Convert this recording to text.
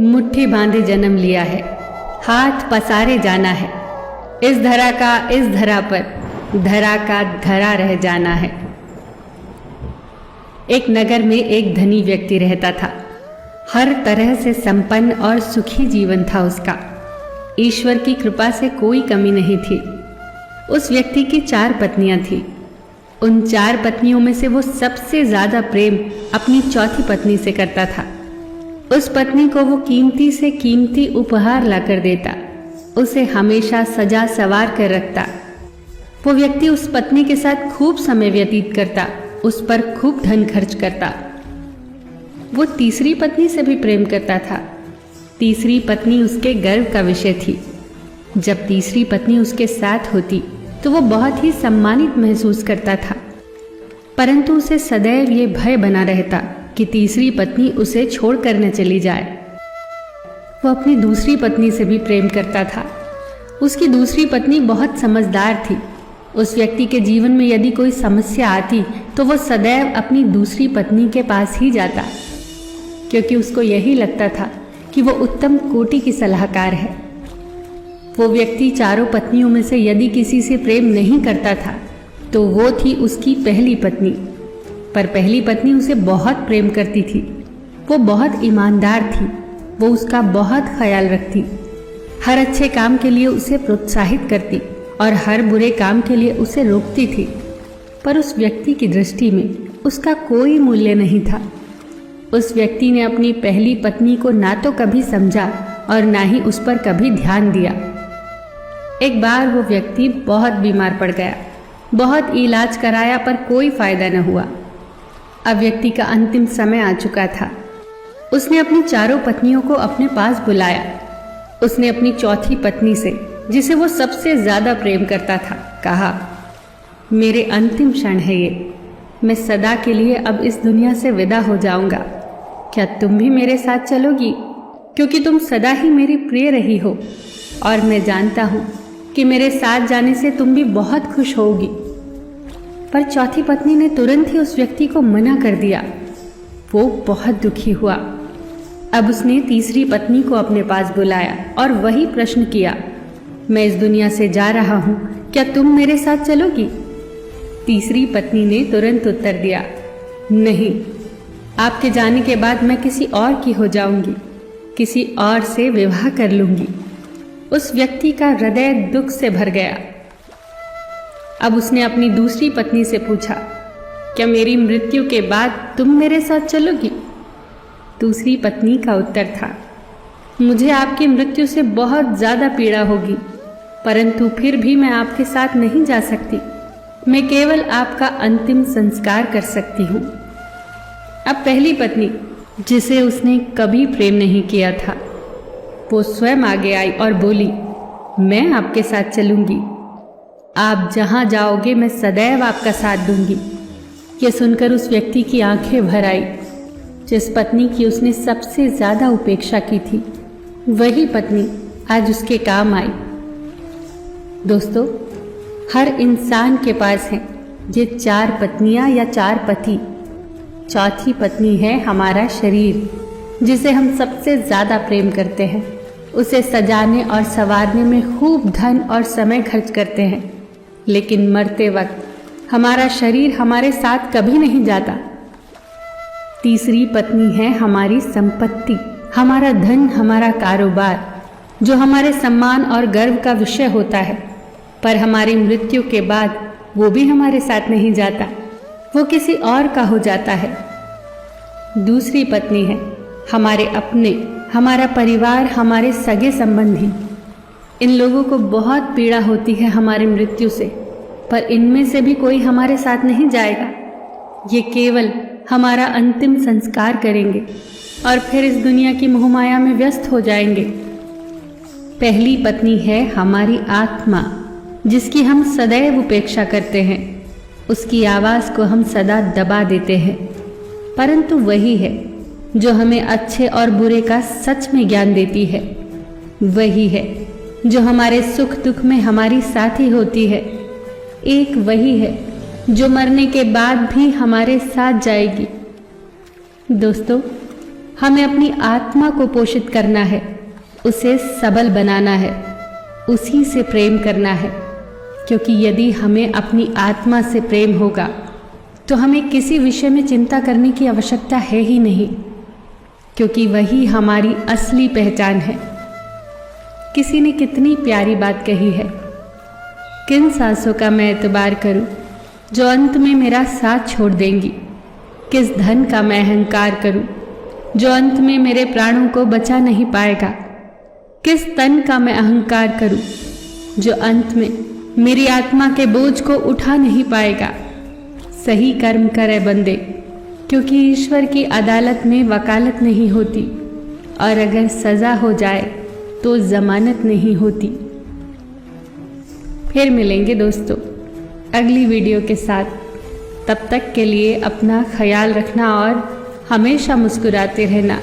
मुट्ठी बांधे जन्म लिया है, हाथ पसारे जाना है। इस धरा का इस धरा पर, धरा का धरा रह जाना है। एक नगर में एक धनी व्यक्ति रहता था। हर तरह से संपन्न और सुखी जीवन था उसका। ईश्वर की कृपा से कोई कमी नहीं थी। उस व्यक्ति की 4 पत्नियां थीं। उन 4 पत्नियों में से वो सबसे ज्यादा प्रेम अपनी चौथी पत्नी से करता था। उस पत्नी को वो कीमती से कीमती उपहार लाकर देता, उसे हमेशा सजा सवार कर रखता। वो व्यक्ति उस पत्नी के साथ खूब समय व्यतीत करता, उस पर खूब धन खर्च करता। वो तीसरी पत्नी से भी प्रेम करता था। तीसरी पत्नी उसके गर्व का विषय थी। जब तीसरी पत्नी उसके साथ होती तो वो बहुत ही सम्मानित महसूस करता था, परंतु उसे सदैव ये भय बना रहता कि तीसरी पत्नी उसे छोड़कर न चली जाए। वो अपनी दूसरी पत्नी से भी प्रेम करता था। उसकी दूसरी पत्नी बहुत समझदार थी। उस व्यक्ति के जीवन में यदि कोई समस्या आती तो वो सदैव अपनी दूसरी पत्नी के पास ही जाता, क्योंकि उसको यही लगता था कि वो उत्तम कोटि की सलाहकार है। वो व्यक्ति 4 पत्नियों में से यदि किसी से प्रेम नहीं करता था तो वो थी उसकी पहली पत्नी। पर पहली पत्नी उसे बहुत प्रेम करती थी। वो बहुत ईमानदार थी। वो उसका बहुत ख्याल रखती, हर अच्छे काम के लिए उसे प्रोत्साहित करती और हर बुरे काम के लिए उसे रोकती थी। पर उस व्यक्ति की दृष्टि में उसका कोई मूल्य नहीं था। उस व्यक्ति ने अपनी पहली पत्नी को ना तो कभी समझा और ना ही उस पर कभी ध्यान दिया। एक बार वो व्यक्ति बहुत बीमार पड़ गया। बहुत इलाज कराया पर कोई फायदा न हुआ। अब व्यक्ति का अंतिम समय आ चुका था। उसने अपनी 4 पत्नियों को अपने पास बुलाया। उसने अपनी चौथी पत्नी से, जिसे वो सबसे ज्यादा प्रेम करता था, कहा, मेरे अंतिम क्षण है ये। मैं सदा के लिए अब इस दुनिया से विदा हो जाऊंगा। क्या तुम भी मेरे साथ चलोगी? क्योंकि तुम सदा ही मेरी प्रिय रही हो और मैं जानता हूं कि मेरे साथ जाने से तुम भी बहुत खुश होगी। पर चौथी पत्नी ने तुरंत ही उस व्यक्ति को मना कर दिया। वो बहुत दुखी हुआ। अब उसने तीसरी पत्नी को अपने पास बुलाया और वही प्रश्न किया, मैं इस दुनिया से जा रहा हूं, क्या तुम मेरे साथ चलोगी? तीसरी पत्नी ने तुरंत उत्तर दिया, नहीं, आपके जाने के बाद मैं किसी और की हो जाऊंगी, किसी और से विवाह कर लूंगी। उस व्यक्ति का हृदय दुख से भर गया। अब उसने अपनी दूसरी पत्नी से पूछा, क्या मेरी मृत्यु के बाद तुम मेरे साथ चलोगी? दूसरी पत्नी का उत्तर था, मुझे आपकी मृत्यु से बहुत ज्यादा पीड़ा होगी, परंतु फिर भी मैं आपके साथ नहीं जा सकती। मैं केवल आपका अंतिम संस्कार कर सकती हूँ। अब पहली पत्नी, जिसे उसने कभी प्रेम नहीं किया था, वो स्वयं आगे आई और बोली, मैं आपके साथ चलूंगी। आप जहां जाओगे मैं सदैव आपका साथ दूंगी। यह सुनकर उस व्यक्ति की आंखें भर आई। जिस पत्नी की उसने सबसे ज्यादा उपेक्षा की थी, वही पत्नी आज उसके काम आई। दोस्तों, हर इंसान के पास है ये 4 पत्नियां या 4 पति। चौथी पत्नी है हमारा शरीर, जिसे हम सबसे ज्यादा प्रेम करते हैं। उसे सजाने और संवारने में खूब धन और समय खर्च करते हैं, लेकिन मरते वक्त हमारा शरीर हमारे साथ कभी नहीं जाता। तीसरी पत्नी है हमारी संपत्ति, हमारा धन, हमारा कारोबार, जो हमारे सम्मान और गर्व का विषय होता है, पर हमारी मृत्यु के बाद वो भी हमारे साथ नहीं जाता, वो किसी और का हो जाता है। दूसरी पत्नी है हमारे अपने, हमारा परिवार, हमारे सगे संबंधी। इन लोगों को बहुत पीड़ा होती है हमारी मृत्यु से, पर इनमें से भी कोई हमारे साथ नहीं जाएगा। ये केवल हमारा अंतिम संस्कार करेंगे और फिर इस दुनिया की मोहमाया में व्यस्त हो जाएंगे। पहली पत्नी है हमारी आत्मा, जिसकी हम सदैव उपेक्षा करते हैं। उसकी आवाज़ को हम सदा दबा देते हैं, परंतु वही है जो हमें अच्छे और बुरे का सच में ज्ञान देती है। वही है जो हमारे सुख दुख में हमारी साथी होती है। एक वही है जो मरने के बाद भी हमारे साथ जाएगी। दोस्तों, हमें अपनी आत्मा को पोषित करना है, उसे सबल बनाना है, उसी से प्रेम करना है। क्योंकि यदि हमें अपनी आत्मा से प्रेम होगा तो हमें किसी विषय में चिंता करने की आवश्यकता है ही नहीं, क्योंकि वही हमारी असली पहचान है। किसी ने कितनी प्यारी बात कही है, किन सांसों का मैं एतबार करूं जो अंत में मेरा साथ छोड़ देंगी, किस धन का मैं अहंकार करूं जो अंत में मेरे प्राणों को बचा नहीं पाएगा, किस तन का मैं अहंकार करूं जो अंत में मेरी आत्मा के बोझ को उठा नहीं पाएगा। सही कर्म करे बंदे, क्योंकि ईश्वर की अदालत में वकालत नहीं होती, और अगर सजा हो जाए तो जमानत नहीं होती। फिर मिलेंगे दोस्तों अगली वीडियो के साथ। तब तक के लिए अपना ख्याल रखना और हमेशा मुस्कुराते रहना।